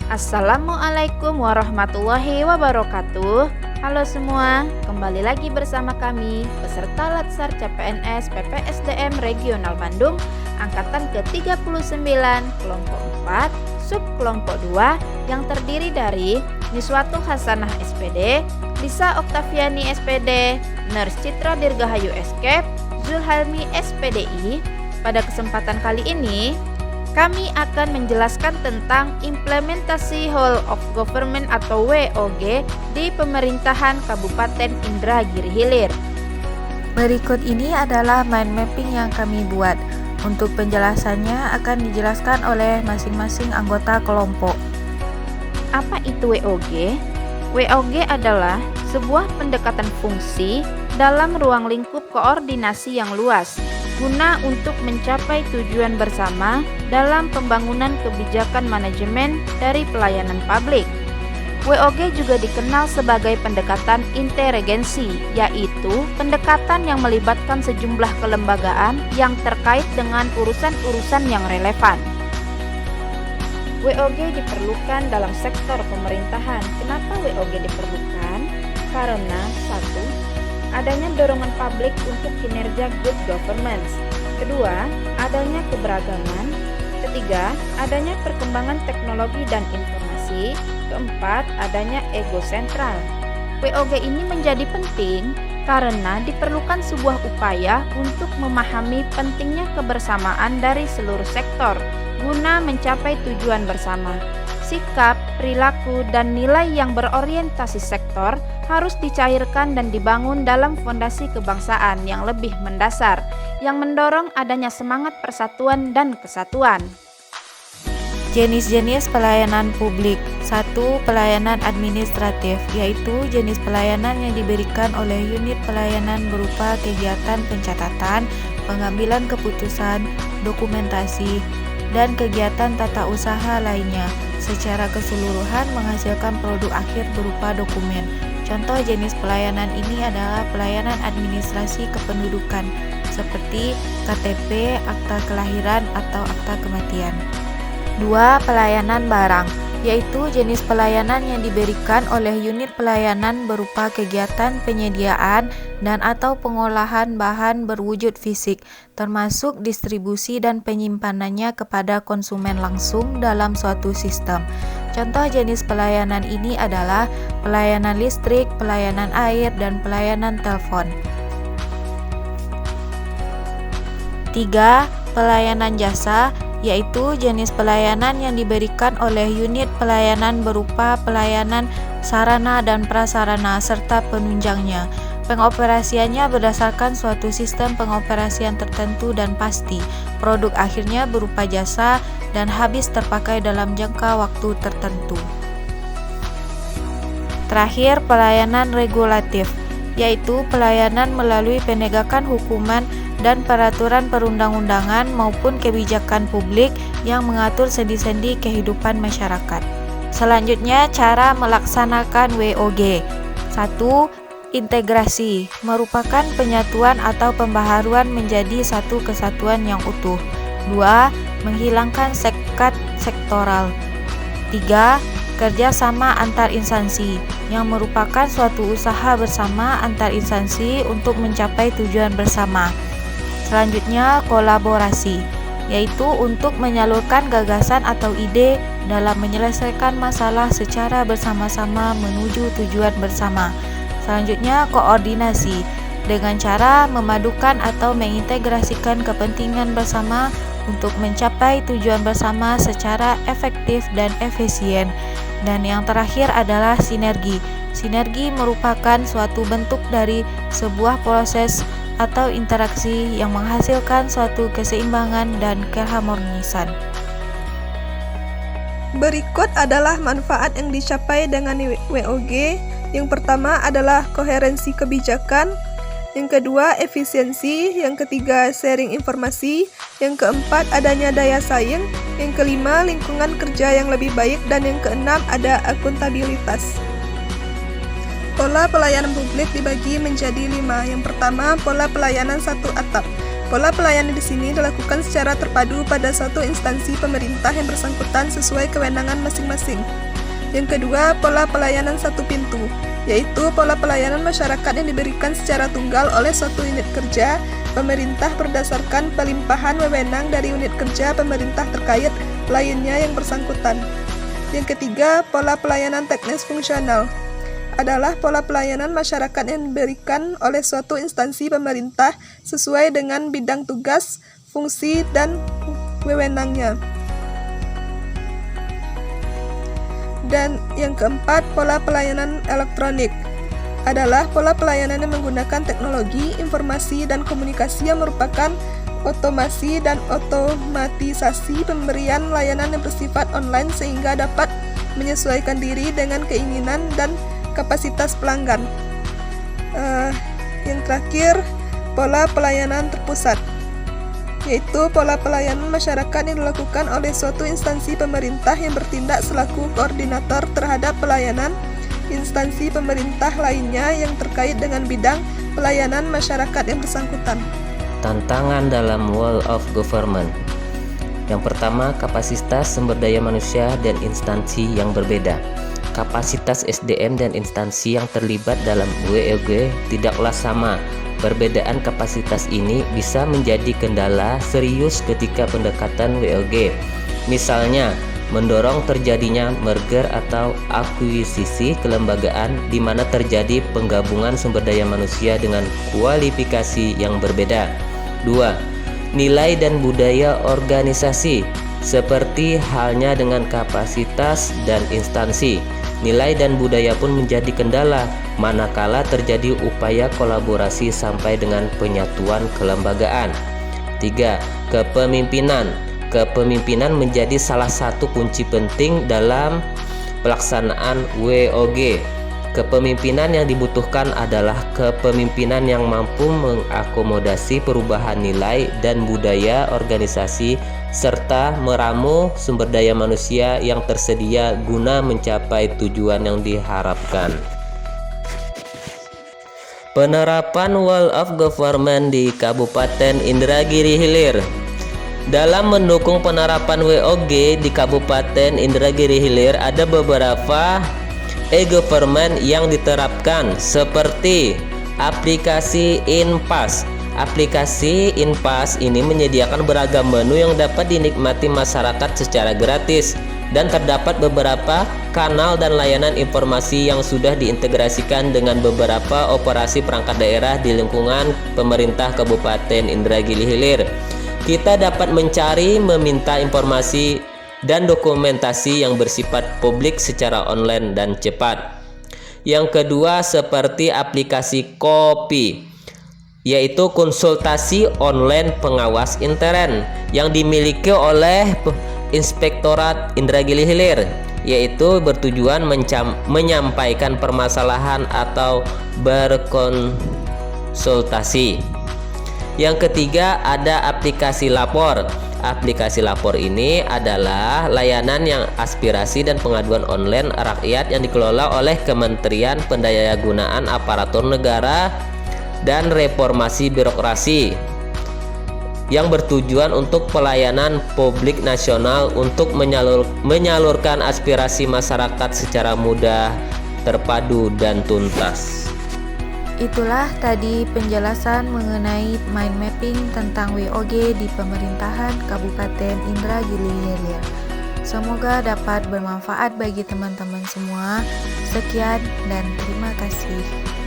Assalamualaikum warahmatullahi wabarakatuh. Halo semua, kembali lagi bersama kami peserta Latsar CPNS PPSDM Regional Bandung Angkatan ke-39 Kelompok 4 Sub Kelompok 2 yang terdiri dari Niswatu Hasanah SPD, Lisa Oktaviani SPD, Nurs Citra Dirgahayu SKEP, Zulhalmi SPDI. Pada kesempatan kali ini kami akan menjelaskan tentang implementasi Whole of Government atau WOG di pemerintahan Kabupaten Indragiri Hilir. Berikut ini adalah mind mapping yang kami buat. Untuk penjelasannya akan dijelaskan oleh masing-masing anggota kelompok. Apa itu WOG? WOG adalah sebuah pendekatan fungsi dalam ruang lingkup koordinasi yang luas guna untuk mencapai tujuan bersama dalam pembangunan kebijakan manajemen dari pelayanan publik. WOG juga dikenal sebagai pendekatan interagensi, yaitu pendekatan yang melibatkan sejumlah kelembagaan yang terkait dengan urusan-urusan yang relevan. WOG diperlukan dalam sektor pemerintahan. Kenapa WOG diperlukan? Karena satu, adanya dorongan publik untuk kinerja good governance. Kedua, adanya keberagaman. Ketiga, adanya perkembangan teknologi dan informasi. Keempat, adanya ego sentral. WOG ini menjadi penting karena diperlukan sebuah upaya untuk memahami pentingnya kebersamaan dari seluruh sektor guna mencapai tujuan bersama. Sikap, perilaku, dan nilai yang berorientasi sektor harus dicairkan dan dibangun dalam fondasi kebangsaan yang lebih mendasar, yang mendorong adanya semangat persatuan dan kesatuan. Jenis-jenis pelayanan publik. 1. Pelayanan administratif, yaitu jenis pelayanan yang diberikan oleh unit pelayanan berupa kegiatan pencatatan, pengambilan keputusan, dokumentasi, dan kegiatan tata usaha lainnya. Secara keseluruhan menghasilkan produk akhir berupa dokumen. Contoh jenis pelayanan ini adalah pelayanan administrasi kependudukan, seperti KTP, akta kelahiran, atau akta kematian. 2. Pelayanan barang, yaitu jenis pelayanan yang diberikan oleh unit pelayanan berupa kegiatan penyediaan dan atau pengolahan bahan berwujud fisik, termasuk distribusi dan penyimpanannya kepada konsumen langsung dalam suatu sistem. Contoh jenis pelayanan ini adalah pelayanan listrik, pelayanan air, dan pelayanan telepon. 3. Pelayanan jasa, yaitu jenis pelayanan yang diberikan oleh unit pelayanan berupa pelayanan sarana dan prasarana serta penunjangnya. Pengoperasiannya berdasarkan suatu sistem pengoperasian tertentu dan pasti. Produk akhirnya berupa jasa dan habis terpakai dalam jangka waktu tertentu. Terakhir, pelayanan regulatif, yaitu pelayanan melalui penegakan hukuman dan peraturan perundang-undangan maupun kebijakan publik yang mengatur sendi-sendi kehidupan masyarakat. Selanjutnya, cara melaksanakan WOG. 1. Integrasi, merupakan penyatuan atau pembaharuan menjadi satu kesatuan yang utuh. 2. Menghilangkan sekat sektoral. 3. Kerjasama antar instansi, yang merupakan suatu usaha bersama antar instansi untuk mencapai tujuan bersama. Selanjutnya, kolaborasi, yaitu untuk menyalurkan gagasan atau ide dalam menyelesaikan masalah secara bersama-sama menuju tujuan bersama. Selanjutnya, koordinasi, dengan cara memadukan atau mengintegrasikan kepentingan bersama untuk mencapai tujuan bersama secara efektif dan efisien. Dan yang terakhir adalah sinergi. Sinergi merupakan suatu bentuk dari sebuah proses atau interaksi yang menghasilkan suatu keseimbangan dan keharmonisan. Berikut adalah manfaat yang dicapai dengan WOG. Yang pertama adalah koherensi kebijakan, yang kedua efisiensi, yang ketiga sharing informasi, yang keempat adanya daya saing, yang kelima lingkungan kerja yang lebih baik, dan yang keenam ada akuntabilitas. Pola pelayanan publik dibagi menjadi 5. Yang pertama, pola pelayanan satu atap. Pola pelayanan di sini dilakukan secara terpadu pada suatu instansi pemerintah yang bersangkutan sesuai kewenangan masing-masing. Yang kedua, pola pelayanan satu pintu, yaitu pola pelayanan masyarakat yang diberikan secara tunggal oleh suatu unit kerja pemerintah berdasarkan pelimpahan wewenang dari unit kerja pemerintah terkait lainnya yang bersangkutan. Yang ketiga, pola pelayanan teknis fungsional adalah pola pelayanan masyarakat yang diberikan oleh suatu instansi pemerintah sesuai dengan bidang tugas, fungsi, dan wewenangnya. Dan yang keempat, pola pelayanan elektronik adalah pola pelayanan yang menggunakan teknologi, informasi, dan komunikasi yang merupakan otomasi dan otomatisasi pemberian layanan yang bersifat online sehingga dapat menyesuaikan diri dengan keinginan dan kapasitas pelanggan. Yang terakhir, pola pelayanan terpusat, yaitu pola pelayanan masyarakat yang dilakukan oleh suatu instansi pemerintah yang bertindak selaku koordinator terhadap pelayanan instansi pemerintah lainnya yang terkait dengan bidang pelayanan masyarakat yang bersangkutan. Tantangan dalam World of Government. Yang pertama, kapasitas sumber daya manusia dan instansi yang berbeda. Kapasitas SDM dan instansi yang terlibat dalam WOG tidaklah sama. Perbedaan kapasitas ini bisa menjadi kendala serius ketika pendekatan WOG. Misalnya, mendorong terjadinya merger atau akuisisi kelembagaan di mana terjadi penggabungan sumber daya manusia dengan kualifikasi yang berbeda. 2. Nilai dan budaya organisasi. Seperti halnya dengan kapasitas dan instansi, nilai dan budaya pun menjadi kendala manakala terjadi upaya kolaborasi sampai dengan penyatuan kelembagaan. 3. Kepemimpinan. Kepemimpinan menjadi salah satu kunci penting dalam pelaksanaan WOG. Kepemimpinan yang dibutuhkan adalah kepemimpinan yang mampu mengakomodasi perubahan nilai dan budaya organisasi serta meramu sumber daya manusia yang tersedia guna mencapai tujuan yang diharapkan. Penerapan World of Government di Kabupaten Indragiri Hilir. Dalam mendukung penerapan WOG di Kabupaten Indragiri Hilir ada beberapa e-government yang diterapkan seperti aplikasi InPass. Aplikasi InPass ini menyediakan beragam menu yang dapat dinikmati masyarakat secara gratis dan terdapat beberapa kanal dan layanan informasi yang sudah diintegrasikan dengan beberapa operasi perangkat daerah di lingkungan pemerintah Kabupaten Indragiri Hilir. Kita dapat mencari, meminta informasi dan dokumentasi yang bersifat publik secara online dan cepat. Yang kedua, seperti aplikasi Kopi, yaitu konsultasi online pengawas intern yang dimiliki oleh Inspektorat Indragiri Hilir, yaitu bertujuan menyampaikan permasalahan atau berkonsultasi. Yang ketiga, ada aplikasi Lapor. Aplikasi Lapor ini adalah layanan yang aspirasi dan pengaduan online rakyat yang dikelola oleh Kementerian Pendayagunaan Aparatur Negara dan Reformasi Birokrasi yang bertujuan untuk pelayanan publik nasional untuk menyalurkan aspirasi masyarakat secara mudah, terpadu, dan tuntas. Itulah tadi penjelasan mengenai mind mapping tentang WOG di pemerintahan Kabupaten Indragiri Hilir. Semoga dapat bermanfaat bagi teman-teman semua. Sekian dan terima kasih.